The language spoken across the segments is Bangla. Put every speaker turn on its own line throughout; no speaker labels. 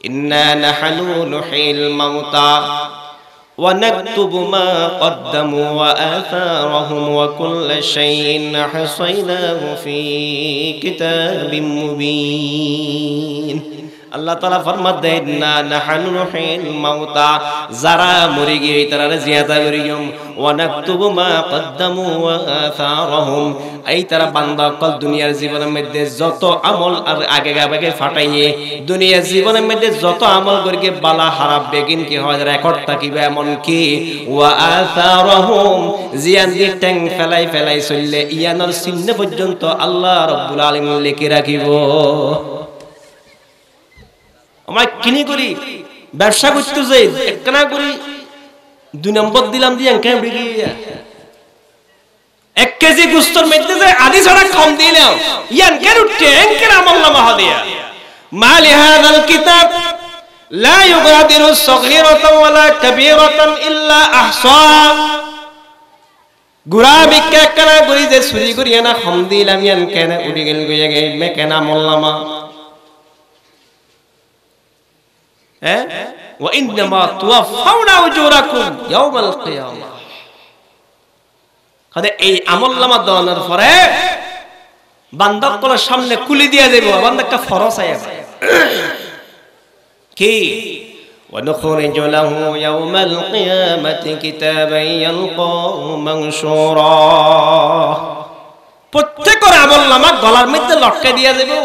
ইন্না নাহনু নুহিল মাউতা ওয়া নাকতুবু মা কদ্দামু ওয়া আথারহুম ওয়া কুল্লা শাইইন আহসাইনাহু ফি কিতাবিম মুবিন। আল্লাহ তাআলা ফরমান দেন না নাহনু নুহিল মাউতা, যারা মরে গিয়ে তারা জিয়াদা করিম, ওয়া নাকতুবু মা কদ্দামু ওয়া আথারহুম, এই তারা বান্দা কল দুনিয়ার জীবনের মধ্যে যত আমল আর আগে আগে ফাটাইয়ে দুনিয়ার জীবনের মধ্যে যত আমল করিকে বালা খারাপ বেগিন কি হয় রেকর্ড থাকিবে, এমন কি ওয়া আথারহুম জিয়ান দি ট্যাং ফেলাই ফেলাই চললে ইয়ানোর চিহ্ন পর্যন্ত আল্লাহ রাব্বুল আলামিন লিখে রাখিব। আমরা কিনি করি ব্যবসা করতে যাই একখানা করি 2 নম্বর দিলাম দিয়ে কেন বিগিয়া 1 কেজি গোস্তর মধ্যে যে আদি ছাড়া কম দিলাম ইয়ান কেন ট্যাঙ্কের আমল নামা হদিয়া মালি হাদাল কিতাব লা ইউগাদিরু সগীরাতান ওয়ালা কাবীরাতান ইল্লা আহসা। গুরা বিক্কা একখানা করি যে চুরি করি না কম দিলাম ইয়ান কেন উড়ি গেল গিয়ে গে মে কেন আমল নামা ওয়া ইন্নামা তুওয়াফাউনা উজুরাকুম ইয়াউমাল কিয়ামাহ। কাজে এই আমলনামা দেওয়ার পরে বান্দার সামনে কুলি দিয়া যাবে, বান্দাকে ফরজ আইবে কি ওয়া নুখরিজু লাহু ইয়াউমাল কিয়ামাতি কিতাবান ইয়ালকাহু মানশুরা। প্রত্যেকের আমলনামা গলার মধ্যে লটকে দিয়া যাবে,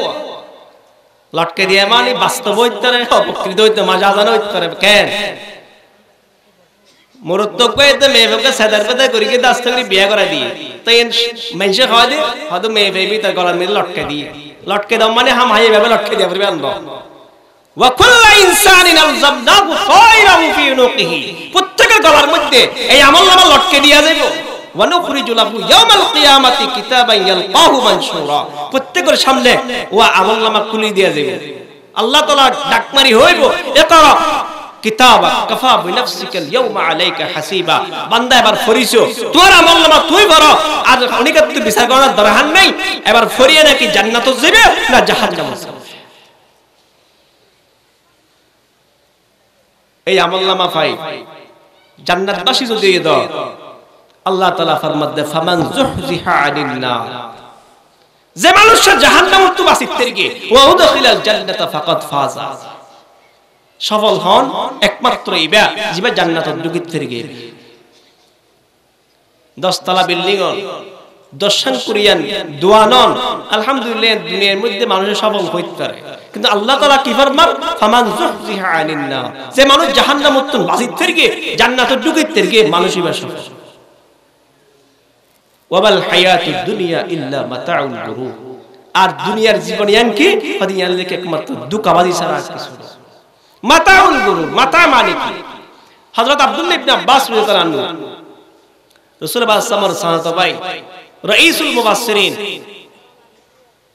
লটকে দিয়ে মানে বাস্তব হইতে পারে, অপকৃত হইতে মজা জানা হইতে পারে। কেন মুরুত্তক কইতে মেয়েকে সাদার পেদা করি কে দাস্ত করে বিয়া করা দিয়ে তাই মেনশে খাওয়া দিয়ে হয়তো মেয়ে বেবি তার গলার মধ্যে লটকে দিয়ে লটকে দাও মানে হাম হাই ভাবে লটকে দিয়ে পারবে আনবো। ওয়া কুল্লু ইনসানিন আলজামনাহু তায়রাহু ফি উনুকিহি, প্রত্যেকের গলার মধ্যে এই আমলনামা লটকে দিয়া যাবে। ওয়া নুখরিজু লাহু ইয়াউমাল কিয়ামাতি কিতাবান ইয়ালকাহু মানশুরা, প্রত্যেকের সামনে ওয়া আমলনামা খুলি দিয়া যাবে। আল্লাহ তাআলা ডাকমারি হইব ইকরা কিতাবাক কাফা বিনাফসিকাল ইয়াউমা আলাইকা হাসিবা। বান্দা এবার ফরিছো তোমার আমলনামা তুই বড়, আর অনেকে তো বিচার করার দরকার নাই, এবার ফরিয়ে নাকি জান্নাতে যাবে না জাহান্নামে যাবে। এই আমলনামা পাই জান্নাতবাসী যদি দাও আল্লাহ তাআলা ফরমাতে ফামান যুহজিহা আনিন নার, যে মানুষ জাহান্নাম তো বাঁচিতে গিয়ে ওয়া উদখিলাল জান্নাতা ফাকাদ ফাজা, সফল হন একমাত্র ইবা জিবা জান্নাতের ঢুকিতে গিয়ে। 10 তলা বিল্ডিং হন দর্শন করিয়ান দোয়ানন আলহামদুলিল্লাহ দুনিয়ার মধ্যে মানুষ সফল হইতে পারে, কিন্তু আল্লাহ তাআলা কি ফরমান ফামান যুহজিহা আনিন নার, যে মানুষ জাহান্নাম তো বাঁচিতে গিয়ে জান্নাতের ঢুকিতে গিয়ে মানুষই বা সফল। ওয়াবাল হায়াতুদ দুনিয়া ইল্লা মাতাউল গুরুর, আর দুনিয়ার জীবন ইয়ানকি হদিয়াল লেকে একমাত্র দুকাবাজি ছাড়া আর কিছু না। মাতাউল গুরুর, মাতা মানে কি? হযরত আব্দুল্লাহ ইবনে আব্বাস রাদিয়াল্লাহু আনহু রাসূল পাক সাল্লাল্লাহু আলাইহি ওয়াসাল্লাম ভাই রাইসুল মুফাসসিরিন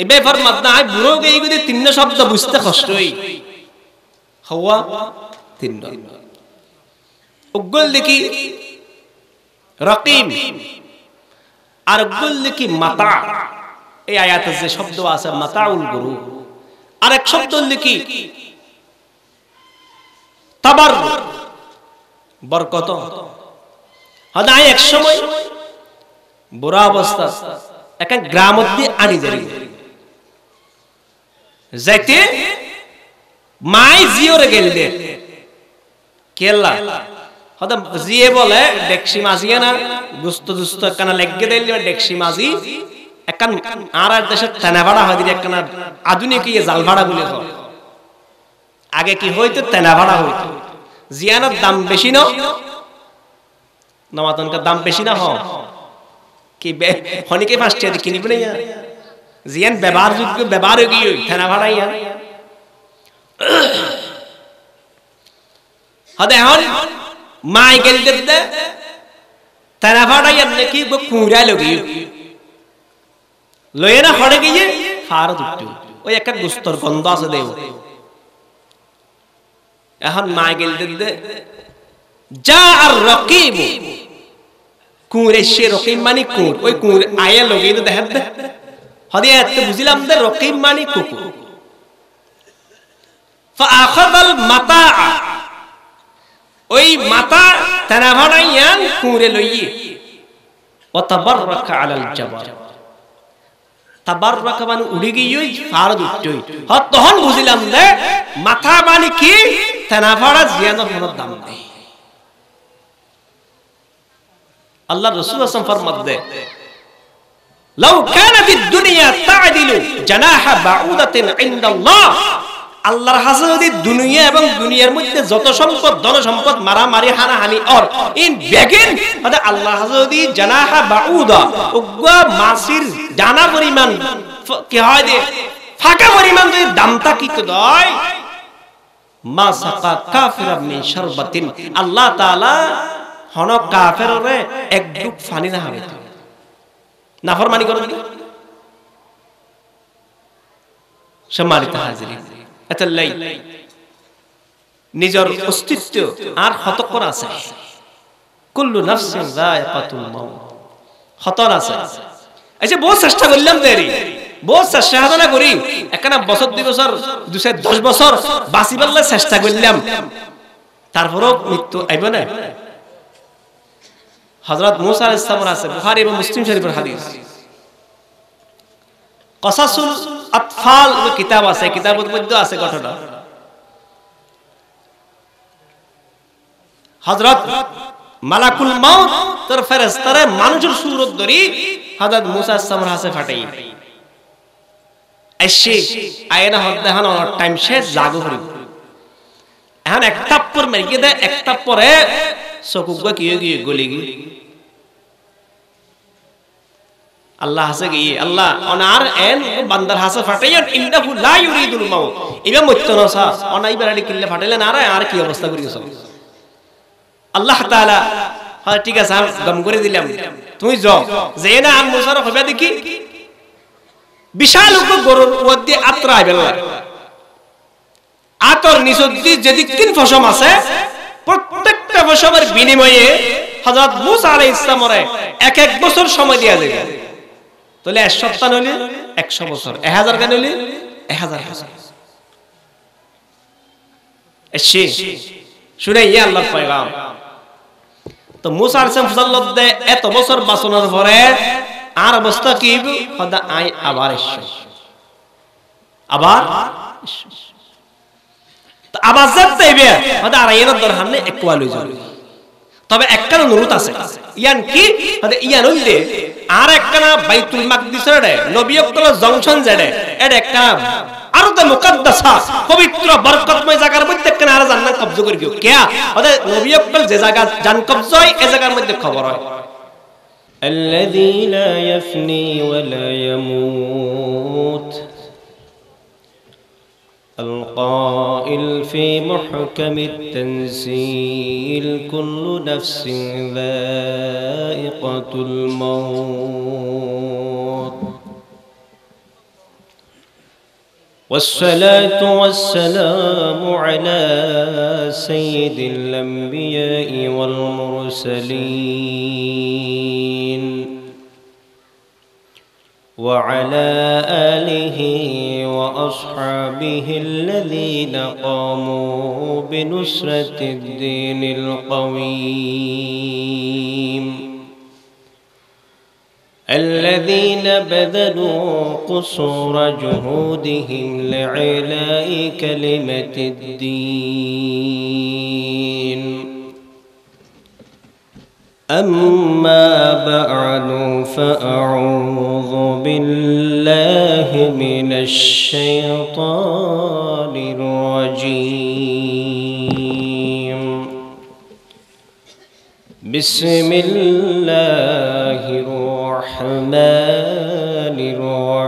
এ বেফরমাত না বুড়ো গই গদি তিন শব্দ বুঝতে কষ্ট হই হওয়া তিন উগল দেখি রাকিম আর উগল দেখি মাতা। এই আয়াতে যে শব্দ আছে মাতাউল গুরু, আর এক শব্দ লিখি তাবার বরকত। হদা এক সময় বুড়া অবস্থা এক গ্রাম অব্দি আনি যাইতে মাই জিওরে গেলে কেলা হদা জিয়ে বলে ডেকসি মাজিয়ে না গুস্ত দুস্ত একখানা লেগে দিলে ডেকসি মাজি একখান আর দেশের তেনা ভাড়া হয় দিলে একখানা আধুনিক ইয়ে জাল ভাড়া বলে হয়। আগে কি হইতো তেনা ভাড়া হইতো, জিয়ানোর দাম বেশি না নমাতনকার দাম বেশি না হয় কি হনিকে 5 টাকা কিনিবে না জিয়ান ব্যবহার যোগ্য ব্যবহার হয়ে গিয়ে তেনা ভাড়া ইয়া হদে এখন মাই গেল দে তেনা ভাড়া ইয়া নাকি কুঁড়া লগি লয়ে না হড়ে গিয়ে ফার দুটো ওই একটা গুস্তর গন্ধ আছে দেও। এখন মা গেল দে যা আর রকিব কুঁড়ে সে রকিব মানে কুঁড়, ওই কুঁড় আয়া লগে তো দেখেন দে হদে এত বুঝিলাম দে রকিব মানে কুকুর। ফাআখাযাল মাতা, ওই মাতা তানা ভাড়াইয়ান কুঁড়ে লইয়ে ওয়া তাবাররাকা আলাল জাবাল, তাবাররাকা মানে উড়ে গিয়ে ফারদ উঠই। তখন বুঝিলাম যে মাথা মানে কি তানা ভাড়া জিয়ানোর কোনো দাম নেই। আল্লাহ রাসূল সাল্লাল্লাহু আলাইহি ওয়াসাল্লাম ফরমাতে লাউ কানাতিদ দুনিয়া তা'দিলু জানাহা বাউদাতিন ইনদাল্লাহ, আল্লাহর কাছে যদি দুনিয়া এবং দুনিয়ার মধ্যে যত সম্পদ ধন সম্পদ মারামারি হানাহানি অর ইন বেগিন মানে আল্লাহর কাছে যদি জানাহা বাউদা উগা মাসির জানা পরিমাণ কি হয় দে ফাঁকা পরিমাণ যদি দাম থাকিত দয় মা সাকা কাফিরা মিন শারবাতিন, আল্লাহ তাআলা হন কাফেররে এক ডুব পানি না হবে নাফরমানি করে দিল। সম্মানিত হাজিরিন, এতলাই নিজের অস্তিত্ব আর হতকর আছে। কুল্লু নাফসিন যায়িকাতুল মাউত, হতর আছে। এই যে বহুত চেষ্টা করলাম দেরি, বহুত চেষ্টা সাধনা করি একখানা বছর 2 বছর 10 বছর বাঁচিবার চেষ্টা করলাম, তারপরও মৃত্যু আইব না। হযরত মুসা আলাইহিস সালাম আছে, বুখারী এবং মুসলিম শরীফের হাদিস। কসাসুল আতফাল কিতাব আছে, কিতাবের মধ্যে আছে ঘটনা। হযরত মালাকুল মাউত তার ফেরেশতারে মানুষের সুরত ধরি হযরত মুসা আলাইহিস সালামের হাতে ফাটাই আইছে আয়না হদ্দাহান অন টাইম শেষ জাগো করি। এখন এক থাপ্পর মেরে দেয়, এক থাপ্পরে চকুগা কি গিয়ে গলি গিয়ে আল্লাহ হাসে গিয়ে আল্লাহ অনার এন বান্দার হাসে ফাটাইয়া ইন্নাহু লা ইউরিদুল মাউত, ইবা মত্যনসা অনাই বাড়ি কিল্লে ফাটাইলেন আর কি অবস্থা করি গেছ। আল্লাহ তাআলা হ্যাঁ ঠিক আছে আমি দম করে দিলাম, তুমি যাও যে না আম মুসার হবে দেখি বিশাল গরুর মধ্যে আত্রা আইবেল আতর নিসদ্দি যেদিকিন ফসম আছে প্রত্যেকটা ফসমের বিনিময়ে হযরত মুসা আলাইহিস সালামরে এক বছর সময় দেয়া যাবে। তাহলে 1 সপ্তাহ হইলে 100 বছর, 1000 গান হইলে 1000 বছর। এসে শুনে ইয়া আল্লাহর পয়গাম। তো মুসা আলাইহিস সালাম এত বছর বাঁচানোর পরে আর অবস্থা কি হদা আই আবার এসে আবার তো আবার যাতে হবে হদা আর এর দরকার নেই একওয়া লই যাবে। তবে একখানা অনুরোধ আছে, ইয়ান কি হদা ইয়ান হইলে আর একখানা বাইতুল মাকদিসের নবী আকরাম জংশন জেডে এড একখানা আরদে মুকদ্দাসা পবিত্র বরকতময় জায়গার মধ্যে একখানা আর জান্নাত কবজা করে দিও কিয়া হদা নবী আকরাম যে জায়গা জান কবজা হয় এই জায়গার মধ্যে খবর হয়।
الذي لا يفني ولا يموت القائل في محكم التنزيل كل نفس ذائقة الموت والصلاة والسلام على سيد الأنبياء والمرسلين وعلى آله وأصحابه الذين قاموا بنصرة الدين القويم الذين بذلوا قصور جهودهم لإعلاء كلمة الدين. أما بعد فأعوذ بالله من الشيطان الرجيم. بسم الله الرحمن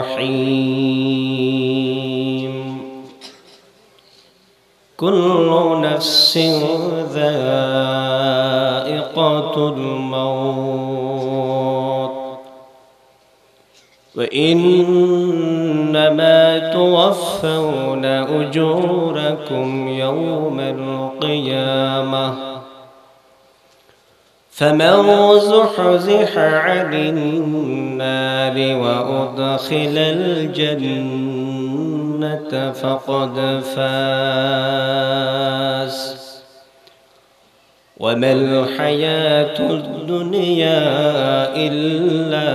الرحيم. كل نفس ذائقة الموت وإنما توفون أجوركم يوم القيامة فمن زحزح عن النار وأدخل الجنة الجنة فقد فاز وما الحياة الدنيا إلا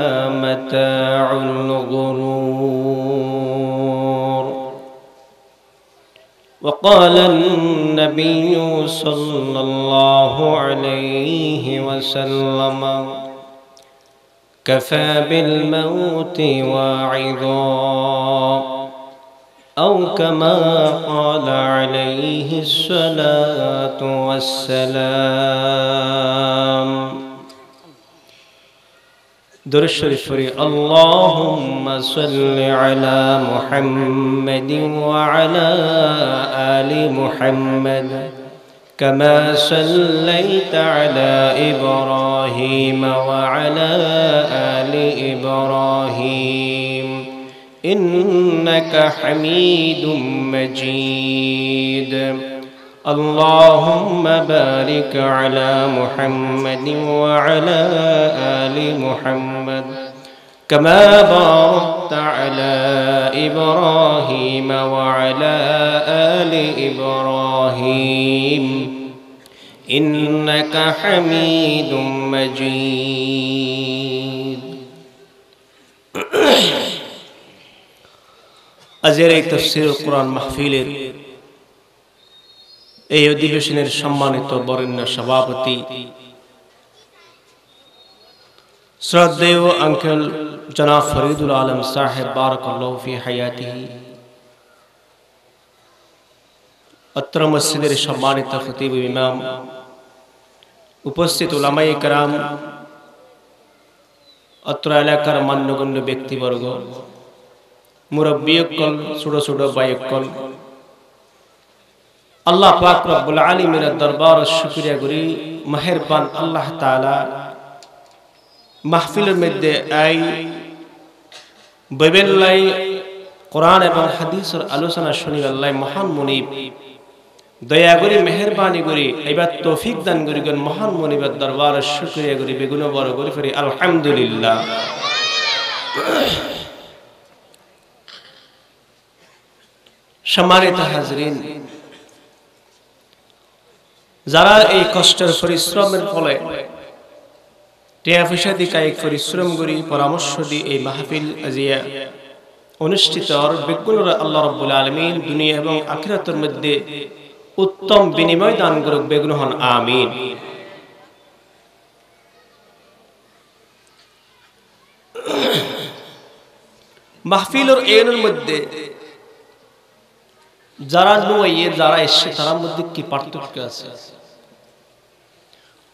متاع الغرور وقال النبي صلى الله عليه وسلم كفى بالموت واعظا أو كما قال عليه الصلاة والسلام درود شريف اللهم صل على محمد وعلى آل محمد كما صليت على إبراهيم وعلى آل إبراهيم إنك حميد مجيد اللهم بارك على محمد وعلى آل محمد كما باركت على إبراهيم وعلى آل إبراهيم إنك حميد مجيد আজকের এই তাফসীর কোরআন মাহফিলের এই অধিবেশনের সম্মানিত বরেণ্য সভাপতি শ্রদ্ধেয় আঙ্কেল জনাব ফরিদুল আলম সাহেব বারাকাল্লাহু ফি হায়াতিহি, অত্র মসজিদের সম্মানিত খতিব ইমাম, উপস্থিত উলামায়ে কেরাম, অত্র এলাকার মান্যগণ্য ব্যক্তিবর্গ, মুরব্বিয়কল, ছোট ছোট ভাইকল, আল্লাহ পাক রব্বুল আলামিনের দরবার শুকরিয়া করি। মেহেরবান আল্লাহ তাআলা মাহফিলের মধ্যে আই বাইবেলাই কোরআন এবং হাদিসের আলোচনা শুনি আল্লাহ মহান মুনিব দয়া করি মেহেরবানি করি এবার তৌফিক দান করি। মহান মুনিবের দরবার শুকরিয়া করি, বেগুন বড় করি ফিরি আলহামদুলিল্লাহ। সম্মানিত হাজরিন, যারা এই কষ্টের পরিশ্রমের ফলে টিয়া পয়সা দিয়ে কায়িক পরিশ্রম করি পরামর্শ দিয়ে এই মাহফিল আজিয়া অনুষ্ঠিত বেগুনরা আল্লাহ রাব্বুল আলামিন দুনিয়া এবং আখিরাতের মধ্যে উত্তম বিনিময় দান করুক, বেগুন হন আমিন। মাহফিলের এর মধ্যে যারা নুয়ে যারা এসে তার মধ্যে কি পার্থক্য আছে?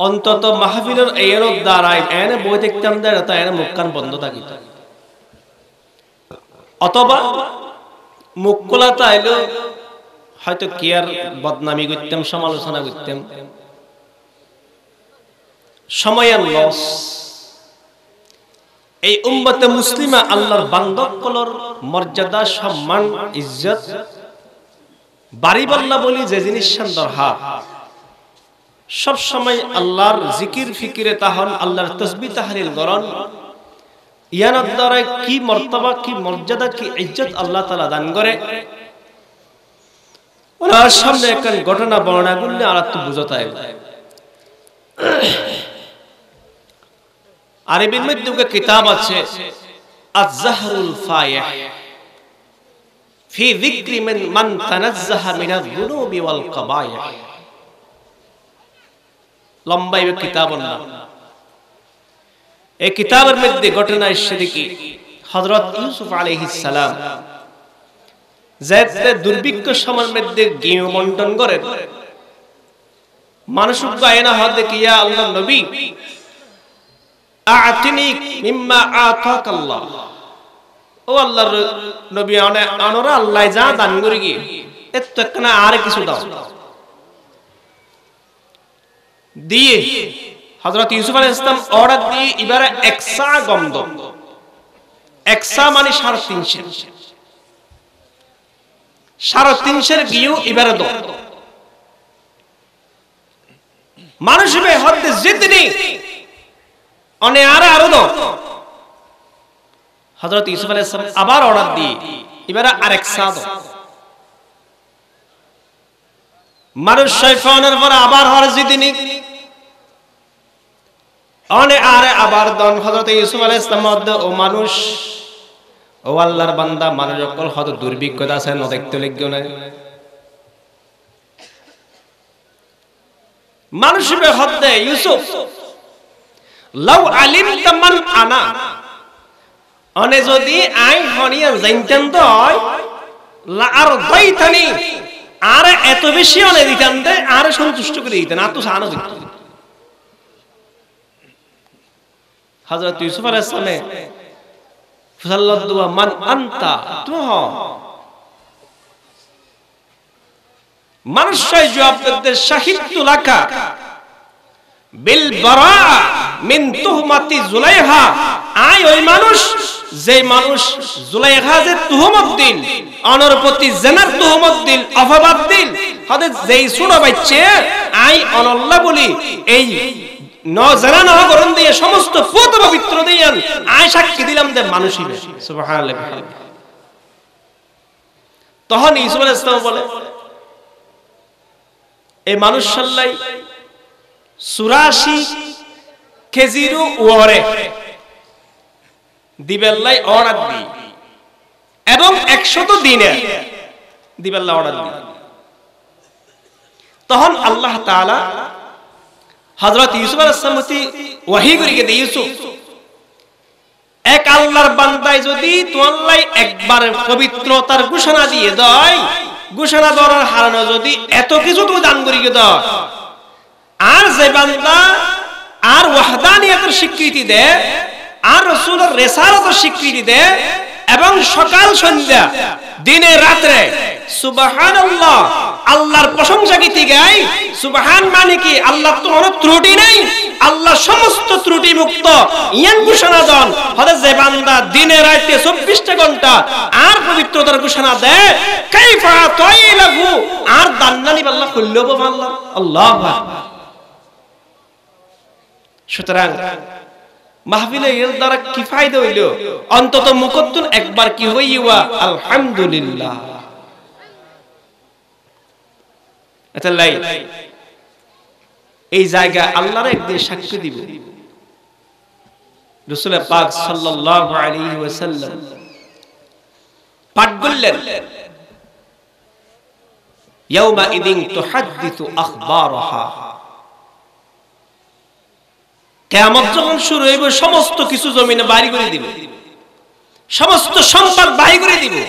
অন্তত মাহফিলের এর দ্বারাই এনে বই দেখতাম দেয় তা এনে মুখ কান বন্ধ থাকি, অথবা মুখ খোলাটা এলো হয়তো কি আর বদনামি করতাম, সমালোচনা করতাম, সময়ের লস। এই উম্মতে মুসলিমা আল্লাহর বান্দকলর মর্যাদা, সম্মান, ইজ্জত বাড়ি বল্লা বলি যে জিনিস দরকার সব সময় আল্লাহর জিকির ফিকিরে তাহন, আল্লাহর তাসবিহ তাহলিল গরন, ইয়ানার দ্বারা কি মর্তবা, কি মর্যাদা, কি ইজ্জত আল্লাহ তাআলা দান করে। ওনার সামনে একটা ঘটনা বর্ণনা করলে আর একটু বুঝাতে আরবির মধ্যে একটা কিতাব আছে আয-যাহরুল ফায়হ ফি যিকরি মান তানাজ্জাহা মিনাজ যুনুবি ওয়াল কাবায়হ। লম্বা এই কিতাবের নাম। এই কিতাবের মধ্যে ঘটনা এসে দেখি হযরত ইউসুফ আলাইহিস সালাম যাতে দুর্ভিক্ষ সময়ের মধ্যে গৃহ বন্টন করেন, মানুষ গায়না হদ দেখি ইয়া আল্লাহর নবী আ'তিনি মিম্মা আতাকাল্লাহ, ও আল্লাহর নবী আনোরা আল্লাহ যা দান করে গিয়ে এত না আর কিছু দাও দিয়ে হযরত ইউসুফ আলাইহিস সালাম অর্ডার দিয়ে এবারে একসা গম দাও। একসা মানে 350, 350 গিয়ে এবারে দাও। মানুষ বে হদ জিতনি অনে আরো দাও। হযরত ইউসুফ আলাইহিস সালাম আবার অর্ডার দিয়ে এবারে আরেক সাদ মানুষ শয়তানের পরে আবার হর জিদিনি অনে আরে আবার দন হযরত ইউসুফ আলাইহিস সালাম মধ্যে ও মানুষ ও আল্লাহর বান্দা মানুষ অকল হত দুর্ভিক্ষতা আছে ন দেখতে লাগবে না মানুষ বে হদে ইউসুফ লাউ আলিমতা মান আনা অনে যদি আই হনিয়া জানতেন তো লা আর দাইতানি আর এত বেশি অনে দিতেন দে আর সন্তুষ্ট করে দিতেন আর তো সানো দিত হযরত ইউসুফ আলাইহিস সালামে ফাসাল্লাতু মান আনতা তুহ মানুষ জবাব দিতে শাহিদতু লাকা বিল বারা মিন তুহমাতি জুলাইহা আই ওই মানুষ যে মানুষ জুলাইহা যে তুহমত দিল অনর প্রতি জেনার তুহমত দিল অপবাদ দিল হদে যেই ছোট বাচ্চা আই অনল্লাহ বলি এই নজরা না করন দিয়ে সমস্ত পুত পবিত্র দিয়ান আই সাক্ষী দিলাম যে মানুষই সুবহানাল্লাহ তখন ইউসুফ আলাইহিস সালাম বলে এই মানুষ সাল্লাই 84 কেজিরও ওরে দিবেল্লাই অর্ডার দি এবং 100 দিনে দিবেল্লাই অর্ডার দি তখন আল্লাহ তাআলা হযরত ইউসুফ আলাইহিস সালামকে ওহী করিয়ে দেয় ইউসুফ এক আল্লাহর বান্দায় যদি তোয়াল্লাই একবার পবিত্রতার ঘোষণা দিয়ে দেয় ঘোষণা দেওয়ার হারানো যদি এত কিছু তো দান করিয়ে দাও আর যে বান্দা আর ওয়াহদানিয়তের স্বীকৃতি দেয় আর রাসূলের রিসালাতের স্বীকৃতি দেয় এবং সকাল সন্ধ্যা দিনে রাতে সুবহানাল্লাহ আল্লাহর প্রশংসা গীতি গায় সুবহান মানে কি আল্লাহর তো কোনো ত্রুটি নাই আল্লাহ সমস্ত ত্রুটি মুক্ত ইয়ান ঘোষণা দেন হযরত যে বান্দা দিনে রাতে 24 ঘন্টা আর পবিত্রতার ঘোষণা দেয় কাইফা তাইলাহু আর দান্নানি আল্লাহ কইলো আল্লাহ আল্লাহু আকবার সুতরাং মাহফিলে এর দ্বারা কি ফায়দা হইল অন্তত মুকদ্দুন একবার কি হইয়া আলহামদুলিল্লাহ এটা লাই এই জায়গা আল্লাহর একদিন সাক্ষী দিব রাসূল পাক সাল্লাল্লাহু আলাইহি ওয়াসাল্লাম পাঠ করলেন ইয়াউমা ইদিন তুহাদ্দিসু আখবারাহা কিয়ামত যখন শুরু হইবে সমস্ত কিছু জমিনে বাড়ি করে দিবে সমস্ত সম্পদ বাড়ি করে দিবে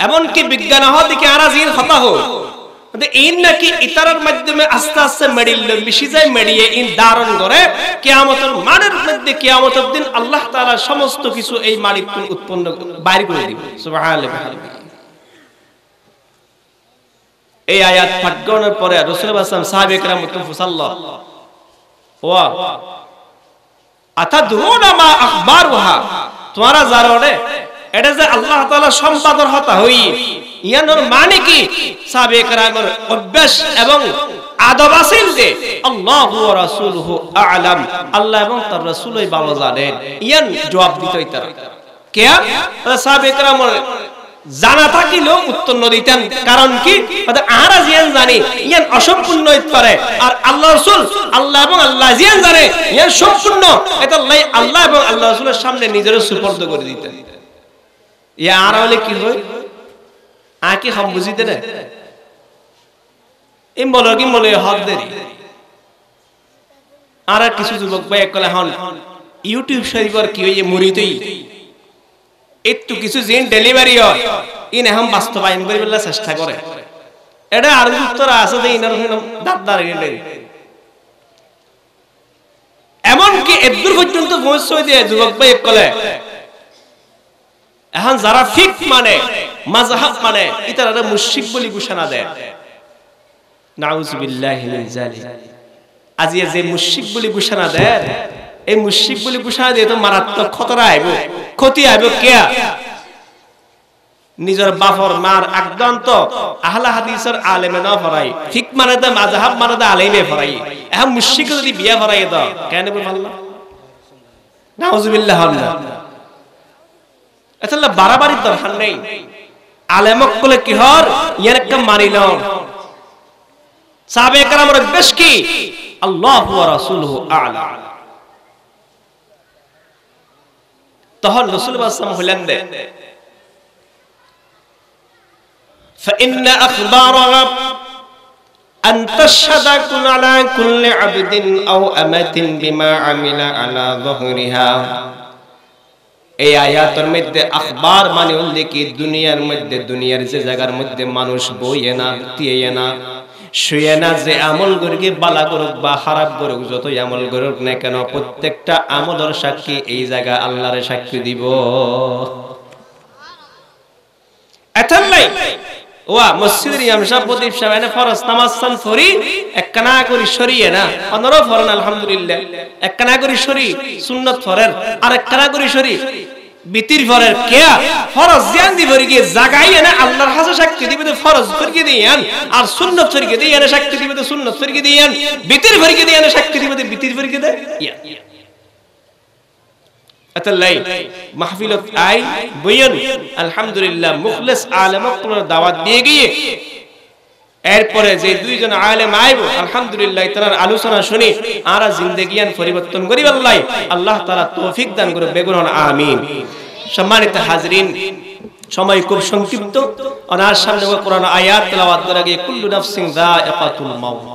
এমন কি বিজ্ঞান হদিকে আরাজির কথা হয় ইন নাকি ইতারার মাধ্যমে আস্তে আস্তে মেডিল মিশি যায় মেডিয়ে ইন ধারণ করে কিয়ামতের মানের মধ্যে কিয়ামতের দিন আল্লাহ তাআলা সমস্ত কিছু এই মালিক উৎপন্ন বাড়ি করে দিবে সুবহানাল্লাহ এই আয়াত পাঠ করার পরে রাসূলুল্লাহ সাল্লাল্লাহু আলাইহি ওয়াসাল্লাম সাহাবায়ে কেরাম মুতাফাসাল্লাহ ওয়া আতাদরুনা মা আখবারুহা তোমরা জানো রে এটা যে আল্লাহ তাআলা সম্পাদন হতা হই ইয়ানোর মানে কি সাহাবায়ে কেরামের অভ্যাস এবং আদব আছিল যে আল্লাহু ওয়া রাসূলুহু আ'লাম আল্লাহ এবং তার রাসূলই ভালো জানেন ইয়ান জবাব দিতেই তারা কে সাহাবায়ে কেরামের জানা থাকিলেও উত্তর দিতেন কারণ কি আর জিয়ান জানি ইয়ান অসম্পূর্ণ হইতে পারে আর আল্লাহ রাসূল আল্লাহ এবং আল্লাহ জিয়ান জানে ইয়ান সম্পূর্ণ এটা আল্লাহ এবং আল্লাহ রাসূলের সামনে নিজের সুপর্দ করে দিতেন ইয়া আর হলে কি হয় আকে হাম বুঝিতে না এম বলো কি বলে হক দেরি আর কিছু যুবক ভাই একলা হন ইউটিউব শরীফের কি হইয়ে মুরিতই একটু কিছু জিন ডেলিভারি হয় ইন এখন বাস্তবায়ন করিবার চেষ্টা করে এটা আর উত্তর আছে যে ইনার দাদদার এমন কি এদুর পর্যন্ত পৌঁছে দিয়ে যুবক ভাই একলে এখন যারা ফিক মানে মাযহাব মানে ইতারা মুশরিক বলি ঘোষণা দেয় নাউযুবিল্লাহি মিন যালিক আজি যে মুশরিক বলি ঘোষণা দেয় এই মুশরিক বলি ঘোষণা দিয়ে তো মারাত্মক খতরা আইব ক্ষতি আইব কে নিজের বাফর মার একদন্ত আহলে হাদিসের আলেমে না ফরাই ঠিক মানে দা মাযহাব মানে দা আলেমে ফরাই এখন মুশরিক যদি বিয়া ফরাই দাও কেন বল আল্লাহ নাউযুবিল্লাহ এটা বাড়াবাড়ির দরকার নেই আলেমক কলে কি হর ইয়ার একটা মানিল সাহাবে কেরামের বেশ কি আল্লাহু ওয়া রাসূলুহু আ'লা তখন রাসূল সাল্লাল্লাহু আলাইহি ওয়াসাল্লাম হলেন দে فإن أخبارها أن تشهد على كل عبد أو أمة بما عمل على ظهرها এই আয়াতের মধ্যে আখবার মানে হলো কি দুনিয়ার মধ্যে দুনিয়ার যে জায়গার মধ্যে মানুষ বইয়ে না তিয়ে না শুয়ে না যে আমল করবে বালা করুক বা খারাপ করুক যতই আমল করুক না কেন প্রত্যেকটা আমলের সাক্ষী এই জায়গা আল্লাহর সাক্ষী দিব এতলাই ওয়া মসজিদের ইমাম সাহেব প্রদীপ সাহেব এনে ফরজ নামাজ সান ফরি একখানা করি শরীয়ে না অনর ফরন আলহামদুলিল্লাহ একখানা করি শরী সুন্নাত ফরের আর একখানা করি শরী বিতির ফরের কিয়া ফরজ জ্ঞান দি ফরি গিয়ে জাগাই না আল্লাহর হাজে সাক্ষী দিবে তো ফরজ ফরি দিয়েন আর সুন্নাত ফরি দিয়ে না সাক্ষী দিবে তো সুন্নাত ফরি দিয়েন বিতির ফরি দিয়ে না সাক্ষী দিবে তো বিতির ফরি দে আতাল্লাই মাহফিলত আই বয়ান আলহামদুলিল্লাহ মুখলিস আলেমক দাওয়াত দিয়ে গিয়ে এরপরে যে দুইজন আলেম আইব আলহামদুলিল্লাহ তার আলোচনা শুনি আর জিন্দেগিয়ান পরিবর্তন করি আল্লাহ আল্লাহ তাআলা তৌফিক দান করে বেগুন আমিন সম্মানিত হাজরিন সময় খুব সংক্ষিপ্ত ওনার সামনে কোরআন আয়াত তেলাওয়াত করা গিয়ে কুল্লু নাফসিন যায়িকাতুল মাউত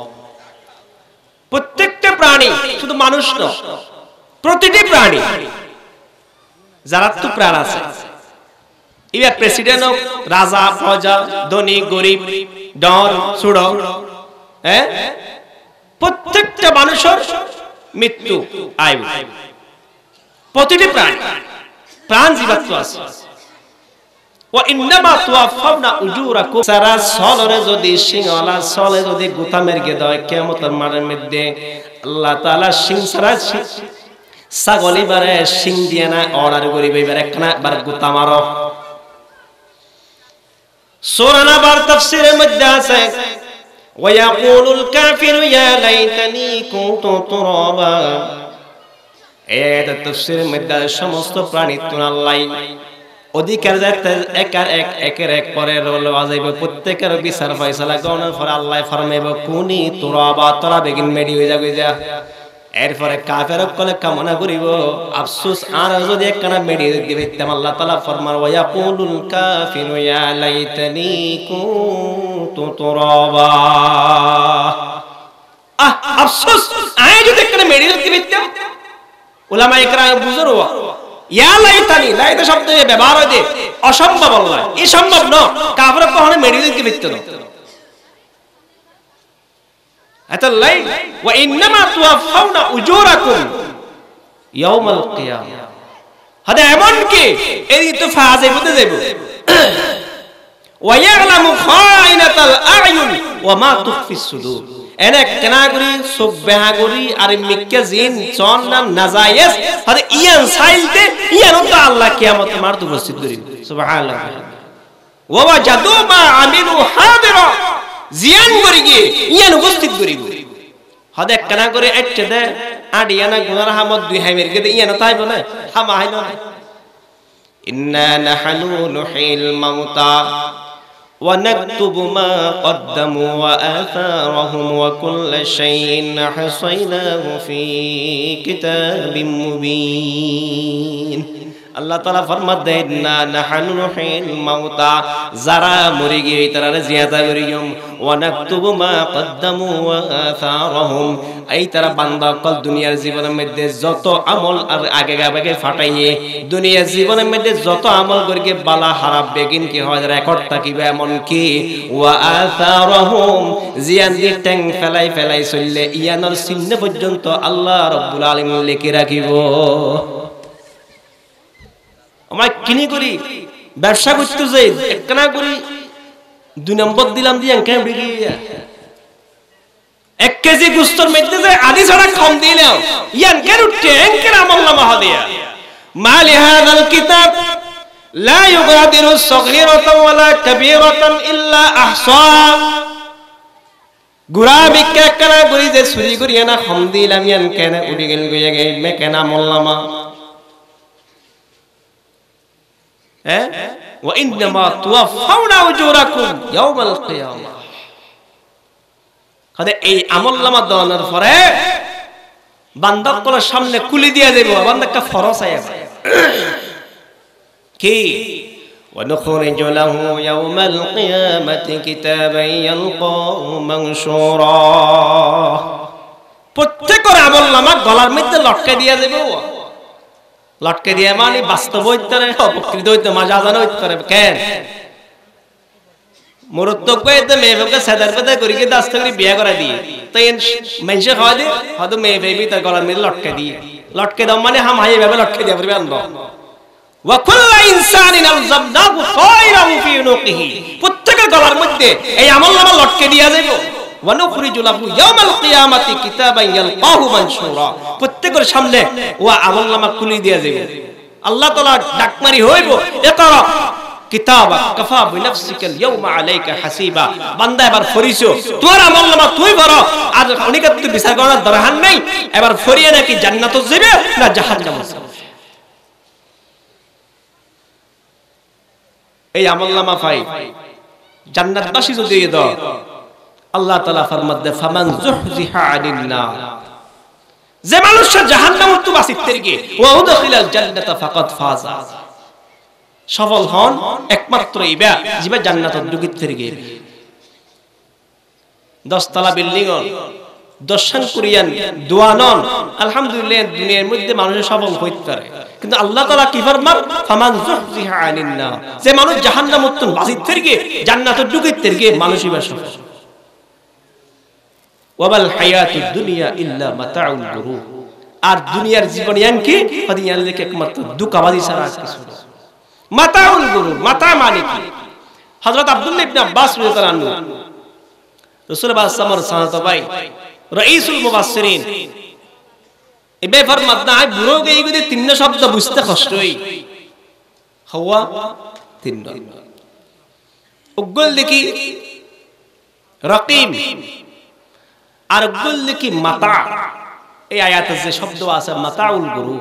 প্রত্যেকটা প্রাণী শুধু মানুষ না প্রতিটি প্রাণী যারা তো প্রাণ আছে এবার প্রেসিডেন্ট হোক রাজা প্রজা ধনী গরিব ডর ছোট হ্যাঁ প্রত্যেকটা মানুষের মৃত্যু আইব প্রতিটি প্রাণ জীবাত্ম আছে ওয়া ইন্নামা তুওয়াফাউনা উজুরাকুম সারা সলরে যদি সিংওয়ালা সলে যদি গুতামের গে দেয় কিয়ামতের মাঠের মধ্যে আল্লাহ তাআলা সিং সারা ছাগলি বারে সিং দিয়ে না অর্ডার করিবে এবার একখানা বার গুতা মারো সূরা নাবার তাফসীরের মধ্যে আছে ওয়ায়াকুলুল কাফিরু ইয়া লাইতানি কুনতু তুরাবা এই তাফসীরের মধ্যে সমস্ত প্রাণী তো আল্লাহ অধিকার যাতে একের এক পরে রোল বাজাইবে প্রত্যেকের বিচার ফয়সালা গণনার পর আল্লাহ ফরমাইবে কুনি তুরাবা তোরা বেগিন মেডি হয়ে যাবে যা এরপরে কাফেরক কলে কামনা করিব আফসোস আর যদি একখানা মেডি দিবে তেম আল্লাহ তাআলা ফরমান ওয়া ইয়াকুলুল কাফিরু ইয়া লাইতানি কুনতু তুরাবা আফসোস আয় যদি একখানা মেডি দিবে তেম উলামা ইকরাম বুঝরো ইয়া লাইতানি লাইতা শব্দ ব্যবহার হয় অসম্ভব আল্লাহ এই সম্ভব না কাফেরক কখনো মেডি দিবে না আতাল্লাই ওয়া ইন্নামা তুওয়াফাউনা উজুরাকুম ইয়াউমাল কিয়ামা হাদা এমন কি এই তো ফাজে বুঝতে যাইব ওয়া ইয়ালামু খাইনাতাল আয়ুন ওয়া মা তুখফিস সুদুর এনে কেনাগরি সব বেহাগরি আর মিক্কে জিন চন না নাজায়েজ হাদা ইয়ান সাইলতে ইয়ান তো আল্লাহ কিয়ামত মার তো উপস্থিত করিব সুবহানাল্লাহ ওয়া ওয়াজাদু মা আমিলু হাদিরা জিয়ান করি গিয়ে ইয়ান উপস্থিত করিব হদ একখানা করে এটে দে আডিয়ানা গুনার হামদ দুই হাইমের কে ইয়ান তাইব না হামা হাইল না ইন্না নাহনু নুহিল মাউতা ওয়া নাকতুবু মা কদ্দামু ওয়া আথারহুম ওয়া কুল্লা শাইইন হাসাইনাহু ফি কিতাবিম মুবিন আল্লাহ তাআলা ফরমান দেন না নাহনু নুহিল মাউতা যারা মরে গিয়ে তারা জিয়াদা করিম ওয়া নাকতুবু মা কদ্দামু ওয়া আথারহুম এই তারা বান্দা কল দুনিয়ার জীবনের মধ্যে যত আমল আর আগে আগে ফাটাইয়ে দুনিয়ার জীবনের মধ্যে যত আমল করিকে বালা খারাপ বেগিন কি হয় রেকর্ড থাকিবে এমন কি ওয়া আথারহুম জিয়ান দি ট্যাং ফেলাই ফেলাই চললে ইয়ানোর চিহ্ন পর্যন্ত আল্লাহ রাব্বুল আলামিন লিখে রাখিব আমরা কিনি করি ব্যবসা করতে যাই একখানা করি 2 নম্বর দিলাম দিয়ে কেন বিগিয়া 1 কেজি গোশতের মধ্যে যে আদি ছাড়া কম দিলাম ইয়ান কেন ট্যাঙ্কের আমল নামা হদিয়া মালি হাযাল কিতাব লা ইউগাদিরু সগীরাতান ওয়ালা কাবীরাতান ইল্লা আহসাহা গুরা বিকে একখানা করি যে চুরি করিয়া না কম দিলাম ইয়ান কেন উড়ি গেল গইয়া গে মে কেন আমল নামা ওয়া ইন্নামা তুওয়াফাউনা উজুরাকুম ইয়াউমাল কিয়ামাহ। কাজে এই আমলনামা দেওয়ার পরে বান্দার সামনে কুলি দিয়ে দেব, বান্দা একটা ফরজ আছে কি
ونخرج له يوم القيامة كتابا يلقاه منشورا।
প্রত্যেকের আমলনামা গলার মধ্যে লটকে দিয়ে দেব। লটকে দিয়ে মানে বাস্তব হইতে পারে, অপকৃত হইতে মাজাজান হইতে পারে। কেন মুরুত্তক কইতে মেয়েকে সাদার পেদা করি কি দাস্ত করে বিয়ে করা দিয়ে তো এই মানুষে খাওয়া দিয়ে হয়তো মেয়ে বেবি তার গলার মধ্যে লটকে দিয়ে, লটকে দাও মানে হাম হাই ভাবে লটকে দিয়ে পারবে আনবো। ওয়া কুল্লু ইনসানিন আলজামনাহু তায়রাহু ফি উনুকিহি, প্রত্যেকের গলার মধ্যে এই আমলনামা লটকে দিয়া যাইব। ওয়া নুখরিজু লাহু ইয়াওমাল কিয়ামাতি কিতাবান ইয়ালকাহু মানশুরা, প্রত্যেকের সামনে ওয়া আমলনামা খুলে দিয়া যাইব। আল্লাহ তাআলা ডাকমারি হইব, ইকরা কিতাবা কাফা বিনাফসিকাল ইয়াওমা আলাইকা হাসিবা। বান্দা এবার ফরিছো, তোর আমলনামা তুই করো, আর অনেকে তুই বিচার করার দরকার নাই। এবার ফরিয়ে নাকি জান্নাতে যাবে না জাহান্নামে যাবে। এই আমলনামা পাই জান্নাতবাসী যদি দাও, আল্লাহ তাআলা ফরমাতে ফামান যুহজিহা আনিন নার, যে মানুষ জাহান্নামের তো বাঁচিতে গিয়ে ওয়া উদখিলাল জান্নাতা ফাকাদ ফাজা, সফল হন একমাত্র ইবা যিবা জান্নাতে ঢুকিতে গিয়ে। 10 তলা বিল্ডিং অন দর্শন করিয়ান দোয়ানন আলহামদুলিল্লাহ, দুনিয়ার মধ্যে মানুষ সফল হইতে পারে, কিন্তু আল্লাহ তাআলা কি ফরমান ফামান যুহজিহা আনিন নার, যে মানুষ জাহান্নামের তো বাঁচিতে গিয়ে জান্নাতে ঢুকিতে গিয়ে মানুষই বা সফল। ওয়াবাল হায়াতুদ দুনিয়া ইল্লা মাতাউল গুরুর, আর দুনিয়ার জীবন ইয়ানকি হদিয়ান লেকে একমাত্র দুকাবাজি ছাড়া আর কিছু না। মাতাউল গুরুর, মাতা মানে কি? হযরত আব্দুল্লাহ ইবনে আব্বাস রাদিয়াল্লাহু আনহু রাসূলুল্লাহ সাল্লাল্লাহু আলাইহি ওয়াসাল্লাম ভাই রাইসুল মুফাসসিরিন এবে ফরমাত না আই বুড়ো গই গদি তিন শব্দ বুঝতে কষ্ট হই হওয়া তিন উগল দেখি রকিম আর উগল দেখি মাতা। এই আয়াতে যে শব্দ আছে মাতাউল গুরু,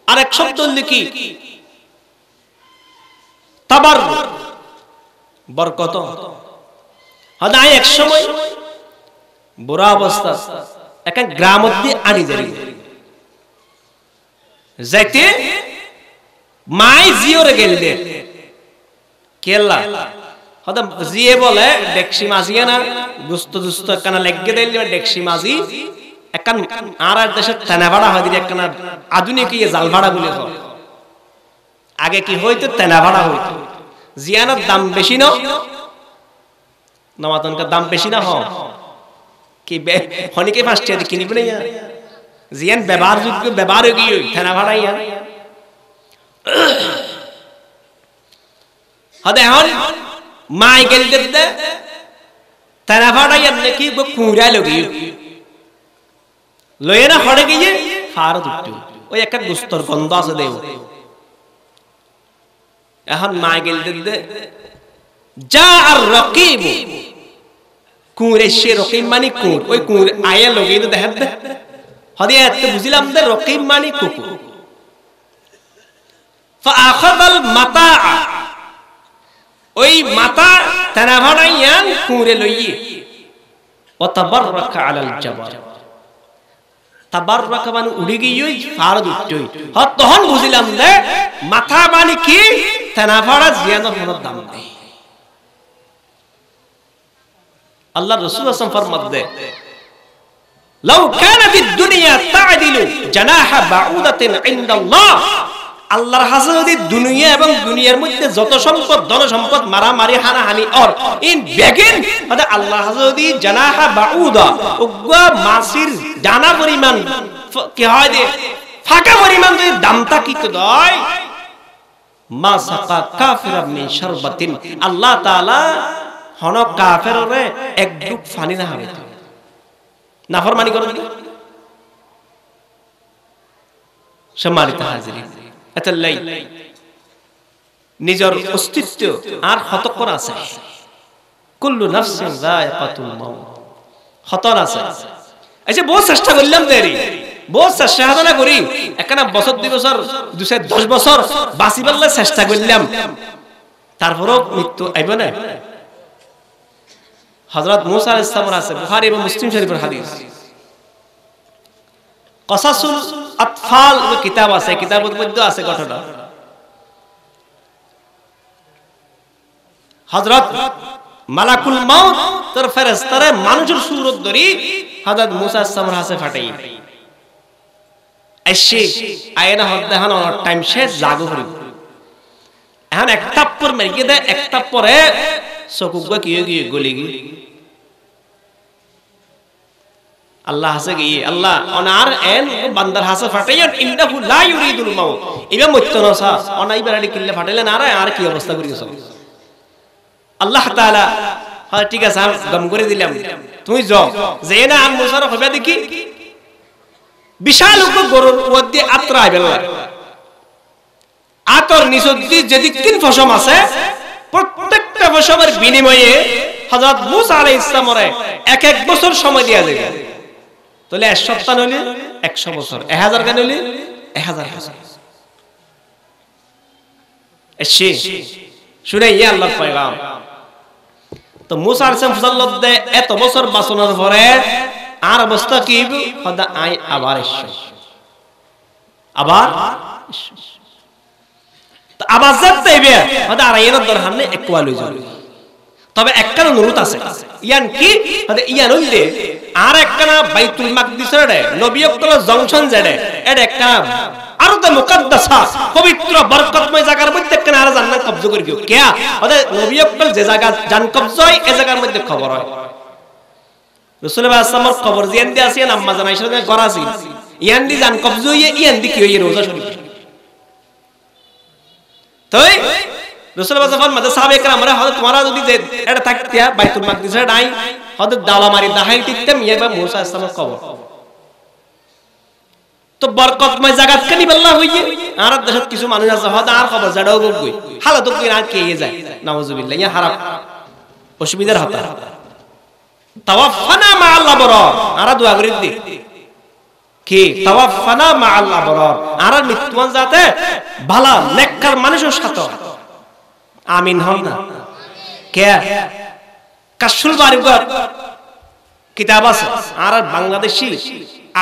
আর এক শব্দ দেখি তাবার বরকত। হদায় এক সময় বুড়া অবস্থা একটা গ্রাম দিয়ে আনি যাইতে মাই জিওরে গেলে কেলা হদা জিয়ে বলে ডেকসি মাঝিয়ে না গুস্ত দুস্ত একখানা লেগে দিল ডেকসি মাঝি একখান আর দেশের তেনা ভাড়া হয় দিলে একখানা আধুনিক ইয়ে জাল ভাড়া বলে হয়। আগে কি হইতো তেনা ভাড়া হইতো, জিয়ানোর দাম বেশি না, নমাতনকার দাম বেশি না হয় কি হনিকে 5 টাকা দিয়ে কিনিব না জিয়ান ব্যবহারযোগ্য ব্যবহার হয়ে গিয়ে তেনা ভাড়া ইয়া হদে এখন মাই গেল দে তেনা ভাড়া ইয়া নাকি কুড়া লগি লয়ে না হড়ে গিয়ে ফার দুটো ওই একটা গুস্তর গন্ধ আছে দেও। এখন মা গেল দে যা আর রকিব কুঁড়ে সে রকিব মানে কুঁড়, ওই কুঁড় আয়া লগে তো দেখাত দে হদে এত বুঝিলাম দে রকিব মানে কুকুর। ফাআখাযাল মাতা, ওই মাতা তেনা ভাড়াইয়ান কুঁড়ে লইয়ে ওয়া তাবাররাকা আলাল জাবাল, তাবাররাকা মানে উড়ে গিয়ে ফার দুটোই হত তখন বুঝিলাম দে মাথা মানে কি তেনা ভাড়া জিয়ানোর কোনো দাম নেই। আল্লাহ রাসূল সাল্লাল্লাহু আলাইহি ওয়াসাল্লাম ফরমাত দে লাউ কানাতিদ দুনিয়া তা'দিলু জানাহা বাউদাতিন ইনদাল্লাহ, আল্লাহর কাছে যদি দুনিয়া এবং দুনিয়ার মধ্যে যত সম্পদ ধন সম্পদ মারামারি হানাহানি আর ইন বেগিন মানে আল্লাহর কাছে যদি জানাহা বাউদা উগা মাসির জানা পরিমাণ কি হয় দে ফাঁকা পরিমাণ যদি দামটা কি দেয় মা সাকা কাফিরা মিন শারবাতিন, আল্লাহ তাআলা হন কাফেররে এক ডুব পানি না হবে নাফরমানি করে দিল। সম্মানিত হাজিরিন, এতলাই নিজের অস্তিত্ব আর হতকর আছে, কুল্লু নাফসিন যায়কাতুল মাউত হতর আছে। আচ্ছা বহুত চেষ্টা করলাম দেরি বহুত চেষ্টা করি একখানা বছর 2 বছর 10 বছর বাঁচি পারলে চেষ্টা করলাম তারপরও মৃত্যু আইবে না। হযরত মুসা আলাইহিস সালাম আছে বুখারী এবং মুসলিম শরীফের হাদিস, কসাসুল আতফাল কিতাব আছে, কিতাবের মধ্যে আছে ঘটনা। হযরত মালাকুল মাউত তার ফেরেশতারে মানুষের সুরত ধরি হযরত মুসা আলাইহিস সালামের হাতে ফাটাই এসে আয়না হদ্দে হান টাইম শেষ জাগো হরি এখন এক থাপ্পড় মেরে দেয়, এক থাপ্পড়ে চকুগা কিয়ে গিয়ে গলি গিয়ে আল্লাহ হাসে গিয়ে আল্লাহ অনার এন বান্দার হাসে ফাটাইয়া ইন্নাহু লা ইউরিদুল মাউত ইবা মুত্তনসা অনাই বেরাডি কিল্লে ফাটাইলে না আর কি অবস্থা করিয়েছ আল্লাহ তাআলা হ্যাঁ ঠিক আছে আমি গম করে দিলাম তুমি যাও যে না আম মুসার হবে দেখি বিশাল গরুর মধ্যে আত্রা আইবেলা আতর নিসদ্দি যেদিক তিন ফসম আছে প্রত্যেকটা ফসমের বিনিময়ে হযরত মুসা আলাইহিস সালামরে এক এক বছর সময় দেয়া যাবে। তাহলে 1 সপ্তাহ হলে 100 বছর, 1000 গান হলে 1000 বছর। এসে শুনে ইয়া আল্লাহর পয়গাম তো মুসা আলাইহিস সালাম ফজলত দে এত বছর বাঁচানোর পরে আর অবস্থা কি খোদা আই আবার এসে আবার তো আবার যাইবে খোদা আর এর দরকার নেই একবার লই যাবে। তবে একটা অনুরোধ আছে ইয়ান কি খোদা ইয়ান হইলে আর একটা বাইতুল মাকদিসের নবী অক্তল জংশন জেডে এড একটা আরদ মুকদ্দাসা পবিত্র বরকতময় জায়গার মধ্যে কেন আর জান্নাত কবজা করি কেউ কিয়া খোদা নবী অক্তল যে জায়গা জান কবজা হয় এই জায়গার মধ্যে খবর হয় রাসূলুল্লাহ সাল্লাল্লাহু আলাইহি ওয়াসাল্লাম খবর জিয়ান দি আছে আম্মা জান আয়েশা কে করাছি ইয়ান দি জান কবজা হইয়ে ইয়ান দি কি হইয়ে রোজা শরীফ তাই রাসূলুল্লাহ সাল্লাল্লাহু আলাইহি ওয়াসাল্লাম সাহাবে کرام রা হযরত তোমারা যদি যে এটা থাকতিয়া বাইতুল মাকদিসে নাই হযরত দালামারি দাহাই টিকতে মিয়াবা মুসা আলাইহিস সালামের কবর তো বরকতময় জায়গা কেনি বল্লা হইয়ে আর দেশত কিছু মানুষ আছে হয়তো আর খবর জাডাও গই হালত কি না কে যায় নাউজুবিল্লাহ ইয়া হারাম অসুবিধার হতা তাওয়াফানা মা আল্লাহ বরার আর দোয়া করি দি কি তাওয়াফানা মা আল্লাহ বরার আর মৃত্যুমান যাতে ভালো নেককার মানুষের সাথে আমিন হন না কে কাশুল বারিগত কিতাব আছে আর বাংলাদেশী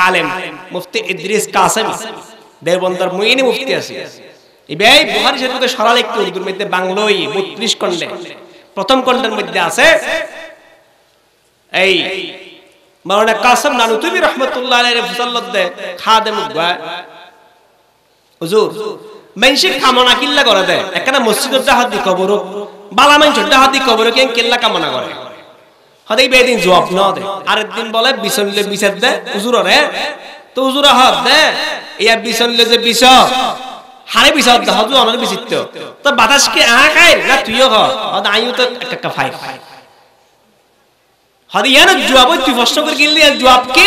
আলেম মুফতি ইদ্রিস কাসেমি দেওবন্দের মুইনি মুফতি আছে ইবাই বুখারী শরীফে সরল একটু উর্দুর মধ্যে বাংলায় 32 খণ্ডে প্রথম খণ্ডের মধ্যে আছে এই মাওলানা কাসেম নানুতুবি রাহমাতুল্লাহ আলাইহি ফজলত দে খাদেম গয়া হুজুর মানসিক কামনা কিল্লা করে দেয় একখানা মসজিদের দাহাত দি কবর বালা মানুষের দাহাত দি কবর কেন কিল্লা কামনা করে হদাই বেদিন জবাব না দে আরেকদিন বলে বিছনলে বিচার দে হুজুরে তো হুজুরা হাত দে ইয়া বিছনলে যে বিছ হারে বিচার দে হুজুর আমাদের বিচিত্র তো বাতাস কি আ খায় না তুইও হ হদা আইও তো একটা ফাই হদি ইয়ান জবাব তুই প্রশ্ন করে গিললি জবাব কি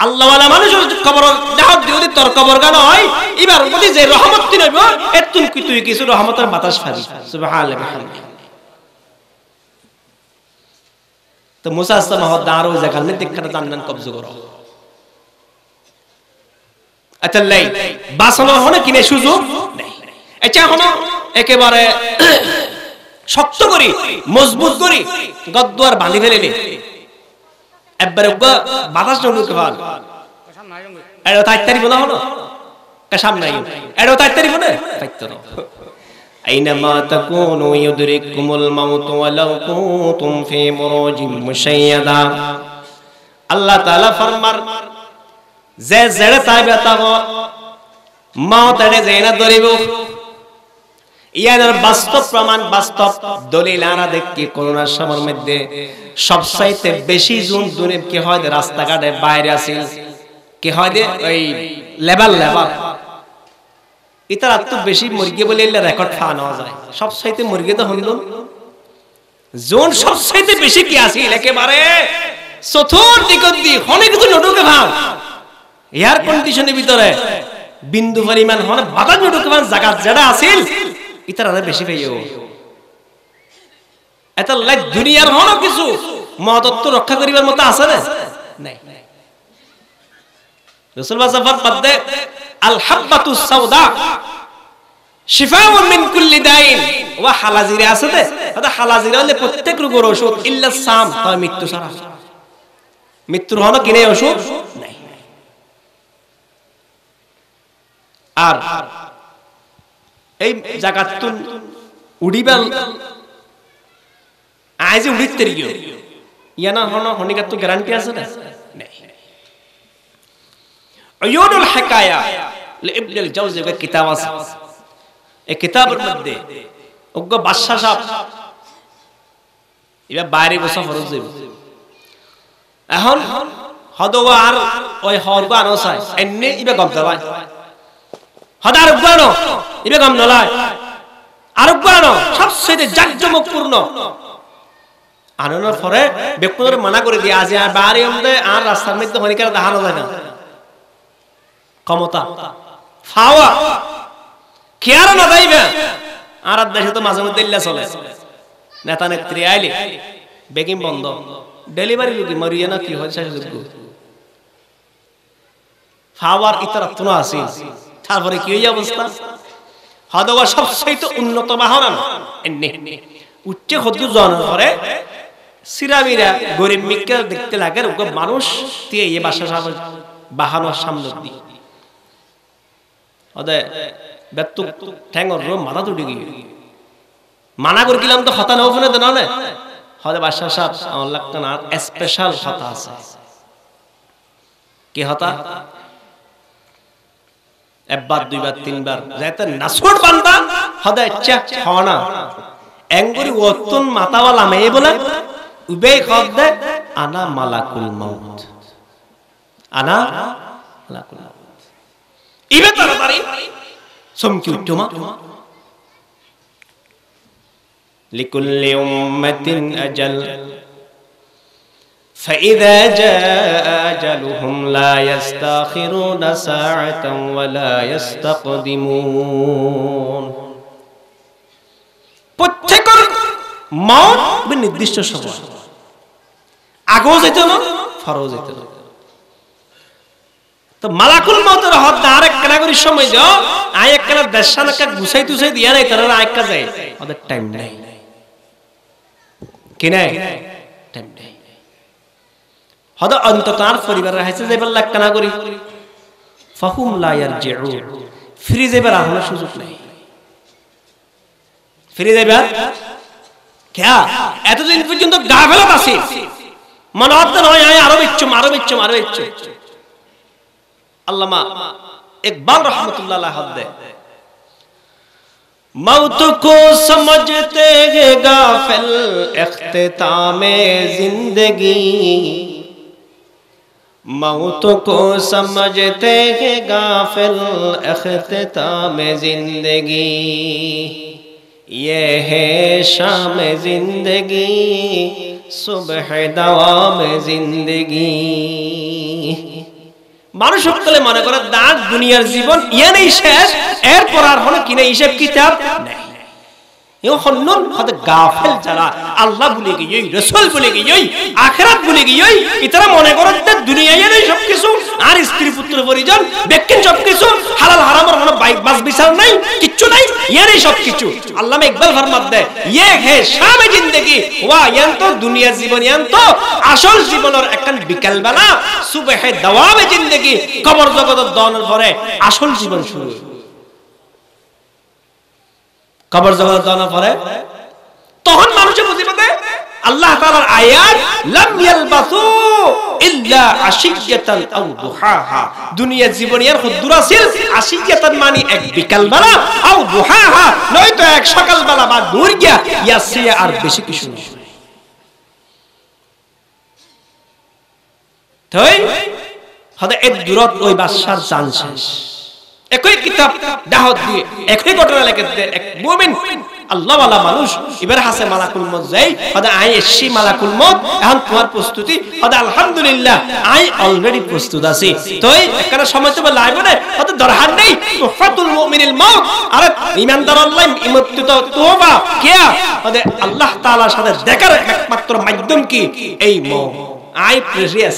আল্লাহ ওয়ালা মানুষের কবর দাহাত দিওদি তোর কবর গান হয় এবার বলি যে রহমত কি নইব এতুন কি তুই কিছু রহমতের বাতাস ফারি সুবহানাল্লাহ বিহামদি তো মুসা আসসালাম দারো জায়গা মধ্যে দেখতে জান্নাত কবজা করো আতাল্লাই বাসনা হনে কিনে সুযোগ নাই এটা হনো একেবারে শক্ত করি মজবুত করি গদ্দার বাঁধি ফেলেলে একবারে বাতাস নড়ুকে ভাল এড়ো তাইতারি বলা হলো কা সামনে এড়ো তাইতারি বলে তাইতো আইনামা তাকুনু ইউদরিকুমুল মাউত ওয়ালাউ কুনতুম ফি বুরুজিম মুশাইয়াদা আল্লাহ তাআলা ফরমার যে জেড়ে তাইবে তাগো মাউত এড়ে যেনা ধরিব ইয়ার বাস্তব প্রমাণ বাস্তব দলিল আনা দেখি করোনা সময়ের মধ্যে সবচাইতে বেশি জুন দুনিয়া কি হয় রাস্তাঘাটে বাইরে আসিল কি হয় ওই লেভেল ইতার তো বেশি মুরগি বলে রেকর্ড ফানো যায় সবচাইতে মুরগি তো হইল জোন সবচাইতে বেশি কি আসিল একেবারে চতুর্দিক দি অনেক কিছু নটুকে ভাব এয়ার কন্ডিশনের ভিতরে বিন্দু পরিমাণ হনে বাতাস নটুকে ভাব জায়গা যেটা আসিল ইতার আরে বেশি পাইও এত লাইক দুনিয়ার হনো কিছু মহত্ব রক্ষা করিবার মত আছে না নাই রাসূলুল্লাহ সাল্লাল্লাহু আলাইহি ওয়াসাল্লাম আল হাব্বাতুস সাওদা শিফাউন মিন কুল্লি দাইন ওয়া হালাজিরা আছে দে এটা হালাজিরা হলে প্রত্যেক রোগের ওষুধ ইল্লা সাম তবে মৃত্যু ছাড়া মৃত্যুর হলো কিনে ওষুধ নাই আর এই জাগাতুন উড়িবাল আজ উড়িতে গিয়ে ইয়ানা হনো হনিকার তো গ্যারান্টি আছে না নাই উয়ুনুল হিকায়া লিইবনে আল জাওজি এর কিতাব আছে এই কিতাবের মধ্যে অজ্ঞ বাদশা সাহেব এবা বাইরে বসে ফরজ যাইব এখন হদওয়া আর ওই হরগো আনসাই এনে ইবা গম দলাই হদার উগানো ইবা গম দলাই আর উগানো সবচেয়ে জাকজমকপূর্ণ আননের পরে ব্যক্তিদের মানা করে দিয়ে আজ আর বাইরে আমদে আর রাস্তার মধ্যে হনিকার দেখানো যায় না ক্ষমতা ফাওয়া কেয়ার না যাইবে আর দেশে তো মাঝে মধ্যে ইল্লা চলে নেতা নেত্রী আইলে বেগিং বন্ধ ডেলিভারি লোক মরিয়া না কি হয় শেষ যোগ্য ফাওয়ার ইতরা তুনা আছে তারপরে কি হই অবস্থা হদওয়া সবচেয়ে তো উন্নত বাহন এনে উচ্চ হদ্দু জানার পরে সিরাবিরা গরিব মিক্কা দেখতে লাগে ওকে মানুষ দিয়ে এই বাসা সামনে বাহানোর সামনে দিয়ে ওদে বেতু ঠ্যাঙ্গর রো মাথা তুটি গিয়ে মানা করে গেলাম তো হতা নাও শুনে দেনা না হদে বাসা সাহেব আমার লাগতো না স্পেশাল হতা আছে কি হতা একবার দুইবার তিনবার যাইতে নাসুর বান্দা হদে চেক হওয়া এঙ্গুরি ওতন মাতাওয়ালা মেয়ে বলে উবে খদে আনা মালাকুল মাউত আনা মালাকুল মাউত ইবে তাড়াতাড়ি সমকি উঠমা লিকুল্লি উম্মাতিন আজাল فإذا جاء أجلهم لا يستأخرون ساعة ولا يستقدمون প্রত্যেকের মওত নির্দিষ্ট সময় আগেও যেত না পরেও যেত না তো মালাকুল মওতের হদ আরেক ক্যাটাগরির সময় যাও আই একখানা দেশানাকা গুছাই তুছাই দিয়া নাই তারা আরেকটা যায় ওদের টাইম নাই কি নাই টাইম নাই হদ অন্তত আর পরিবারের হাইছে যাইবার লাগতা না করি ফাহুম লা ইয়ারজিউন ফিরে যাইবার আর সুযোগ নাই ফিরে যাইবার क्या এতদিন পর্যন্ত গাফেলত আছে মনে হতো নয় আরো ইচ্ছুম আল্লামা ইকবাল রাহমাতুল্লাহ আলাইহি হদ দে मौत को समझते हैं गाफिल इख्तितामे जिंदगी मौत को समझते हैं गाफिल इख्तितामे जिंदगी ये है शाम जिंदगी सुबह दवाम जिंदगी মানুষ সকলে মনে করে দাঁত দুনিয়ার জীবন ইয়ানেই শেষ এরপর আর হলো কিনা হিসাব কিতাব নাই এও হন্নন হতে গাফেল যারা আল্লাহ ভুলে গিয়ে রাসূল ভুলে গিয়ে আখিরাত ভুলে গিয়ে ইতারা মনে করে দুনিয়ায় ইয়ানেই সবকিছু আর স্ত্রী পুত্র পরিজন বেকিন সবকিছু হালাল হারামের কোনো বাস বিচার নাই কিচ্ছু নাই ইয়ানেই সবকিছু আল্লামা ইকবাল ফরমাত দেয় ये है शाम जिंदगी ওয়া ইয়ান তো দুনিয়ার জীবন ইয়ান তো আসল জীবনের একখান বিকাল বেলা সুবহ দাওয়ামে জিন্দেগি কবর জগতের দনের পরে আসল জীবন শুরু কবর জগতের দনের পরে তখন মানুষে বুঝিবে আল্লাহ তাআলার আয়াত লাম ইয়ালবাসু ইল্লা আশিয়াতান আও দুহাহা দুনিয়ার জীবন এর হুদ্দুর আছিল আশিয়াতান মানে এক বিকাল বেলা আও দুহাহা নয়তো এক সকাল বেলা বা দূর গিয়া ইয়াসিয়া আর বেশি কিছু না তাই হদে এক দূরত ওই বাদশার জান শেষ একই কিতাব দাওয়াত দিয়ে একই ঘটনা লিখে এক মুমিন আল্লাহ ওয়ালা মানুষ এবারে হাসে মালাকুল মউত যাই হদে আই এসি মালাকুল মউত এখন তোমার প্রস্তুতি হদে আলহামদুলিল্লাহ আই অলরেডি প্রস্তুত আছি তোই একখানা সময় তো লাগবে না হদে দরকার নেই তুফাতুল মুমিনিল মউত আরে ঈমানদার আল্লাহ ইমত্তিত তওবা কিয়া হদে আল্লাহ তাআলার সাথে দেখার একমাত্র মাধ্যম কি এই মউত আই প্রেসিয়াস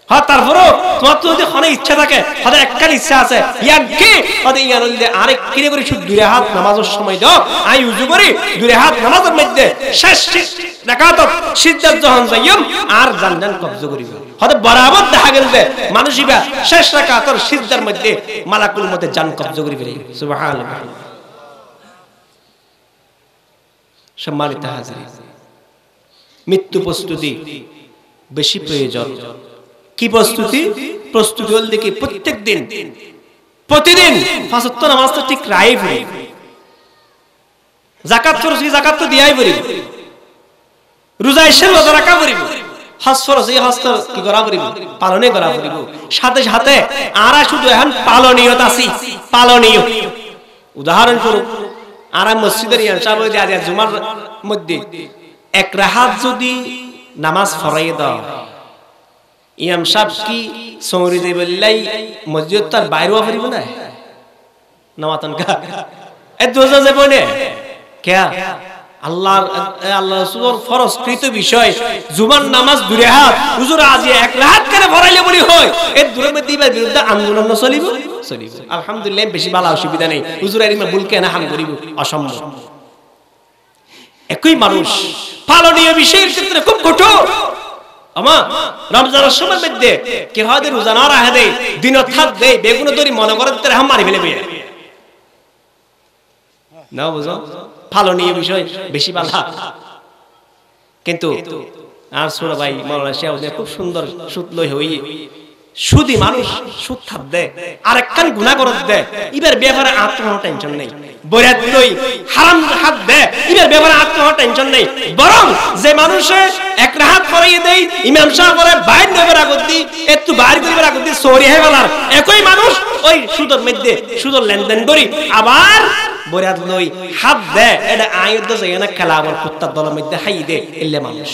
হ্যাঁ তারপরও তোমার তো যদি কোনো ইচ্ছা থাকে, হয়তো একটা ইচ্ছা আছে ইয়াকে হয়তো ইয়ান হইলে আরেক কিনে করে শুধু দুই হাত নামাজের সময় দাও, আমি উজু করি দুই হাত নামাজের মধ্যে শেষ রাকাত সিজদাত যখন যাইম আর জানজান কবজা করিব। হয়তো বরাবর দেখা গেল যে মানুষইবা শেষ রাকাতের সিজদার মধ্যে মালাকুল মধ্যে জান কবজা করি ফেলে। সুবহানাল্লাহ। সম্মানিত হাজির, মৃত্যু প্রস্তুতি বেশি প্রয়োজন। কি প্রস্তুতি? প্রস্তুতি হল দেখি প্রত্যেক দিন প্রতিদিন পাঁচ ওয়াক্ত নামাজ তো ঠিক রাই পড়ি, যাকাত ফরজ যাকাত তো দিয়াই পড়ি, রোজা এসে রোজা রাখা পড়িব, হজ ফরজ এই হজ কি করা পড়িব, পালনে করা পড়িব। সাথে সাথে আরা শুধু এখন পালনীয়ত আছি, পালনীয়। উদাহরণস্বরূপ আরা মসজিদের ইয়ান সাহেব আজ জুমার মধ্যে এক রাহাত যদি নামাজ ফরাইয়ে দাও, ইমাম সাহেব কি সৌরি যে বললাই মসজিদ তার বাইরেও পারিব না নামাতন কা এ দোজা যাব না কে আল্লাহর আল্লাহ রাসূলের ফরজকৃত বিষয় জুমার নামাজ দুই রাকাত হুজুর আজ এক রাকাত করে পড়াইলে বলি হয় এর দূরের মধ্যে বিরুদ্ধে আন্দোলন চলিব চলিব। আলহামদুলিল্লাহ বেশি ভালো অসুবিধা নেই, হুজুর এর ভুল কেন হাম করিব অসম্ভব। একই মানুষ পালনীয় বিষয়ের ক্ষেত্রে খুব কঠোর। আমা রমজানের সময় মধ্যে কে হয় রোজা না রাখে দেয়, দিন থাক দেয়, বেগুন তরি মনে করে তারা হাম মারি ফেলে বইয়া না বুঝো। পালনীয় বিষয় বেশি ভালো, কিন্তু আর ছোট ভাই মাওলানা শাহ খুব সুন্দর সুদ লই হই সুদি মানুষ সুদ থাপ দেয় আর একখান গুনাহ করে দেয়, ইবার ব্যাপারে আত্মহত্যা টেনশন নেই। বরাত লই হারাম হাত দেয়, ইবার ব্যাপারে আত্মহত্যা টেনশন নেই। বরং যে মানুষে এক রাহাত পড়াইয়ে দেয় ইমাম সাহেব করে বাইর নেবার আগতি একটু বাইর করিবার আগতি সরি হয়ে গেলার একই মানুষ ওই সুদের মধ্যে সুদের লেনদেন করি আবার বরাত লই হাত দেয়, এটা আয়ুদ্ধ যায় না খেলা আবার কুত্তার দলের মধ্যে হাই দে এলে মানুষ।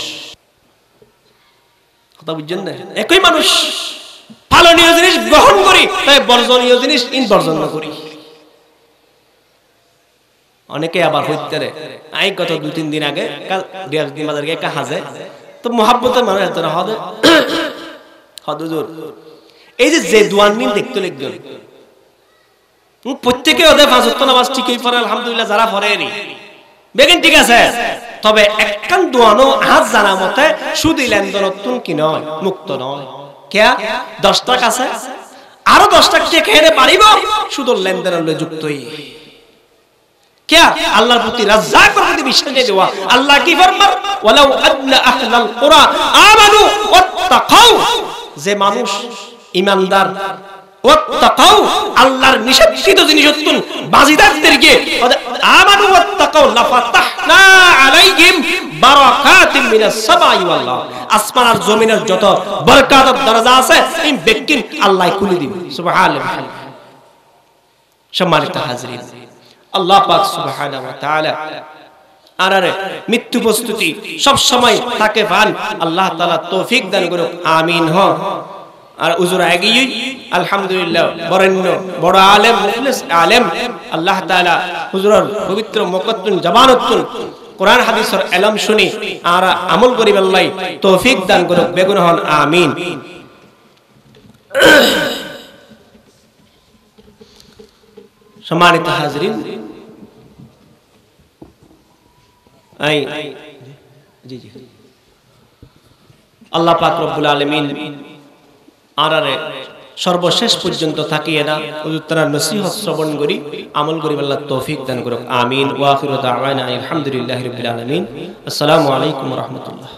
কথা বুঝছেন না? একই মানুষ পালনীয় জিনিস গ্রহণ করি, তাই বর্জনীয় জিনিস বর্জন করি। অনেকে আবার হইতে রে আই গত 2-3 দিন আগে রিয়াজউদ্দিন বাজার গিয়ে একটা হাজে তো মোহাব্বতের মানুষ এত না হদে হুজুর এই যে দোয়ান নিন দেখতে লিখবেন প্রত্যেকে ওদের পাঁচ ওয়াক্ত নামাজ ঠিকই পড়ে আলহামদুলিল্লাহ, যারা পড়েনি বেগেন ঠিক আছে, তবে একখান দোয়ানো হাত জানা মতে শুধু লেনদেন কি নয়, মুক্ত নয়। কে 10 টাকা আছে আরো 10 টাকা দিয়ে খেয়ে পারিব শুধু লেনদেনের যুক্তই। কে আল্লাহর প্রতি রাজ্জাকের প্রতি বিশ্বাস দেওয়া। আল্লাহ কি ফরমান ওয়ালাউ আন্না আহলাল কুরা আমানু ওয়াত্তাকাউ, যে মানুষ ঈমানদার ওয়াত্তাকাউ আল্লাহর নিষিদ্ধ জিনিসতুন বাজিদারদেরকে আমানু ওয়াত্তাকাউ লাফাতাহনা আলাইহিম বারাকাতিন মিনাস সামাই ওয়াল আরদ, আসমান আর জমিনের যত বরকতের দরজা আছে এই ব্যক্তি আল্লাহ খুলে দিবে। সুবহানাল্লাহ। সম্মানিত হাজিরিন, আল্লাহ পাক সুবহানাহু ওয়া তাআলা আরারে মৃত্যু প্রস্তুতি সব সময় তাকে পান আল্লাহ তাআলা তৌফিক দান করুক, আমিন। হ আর হুজুর আগেই আলহামদুলিল্লাহ বরেণ্য বড় আলেম মুখলিস আলেম আল্লাহ তাআলা হুজুরের পবিত্র মুকদ্দম জবানতুন কোরআন হাদিসের ইলম শুনি আর আমল করি আল্লাহ তৌফিক দান করুক, বেগুন হন আমিন। সম্মানিত হাজিরিন, আল্লাহ পাক রব্বুল আলামিন আরারে সর্বশেষ পর্যন্ত থাকিয়ে না হুজুর তার নসিহত শ্রবণ করি আমল করি আল্লাহ তৌফিক দান করুক, আমিন। ওয়া আখিরু দাওয়ানা আলহামদুলিল্লাহি রাব্বিল আলামিন। আসসালামু আলাইকুম ওয়া রাহমাতুল্লাহ।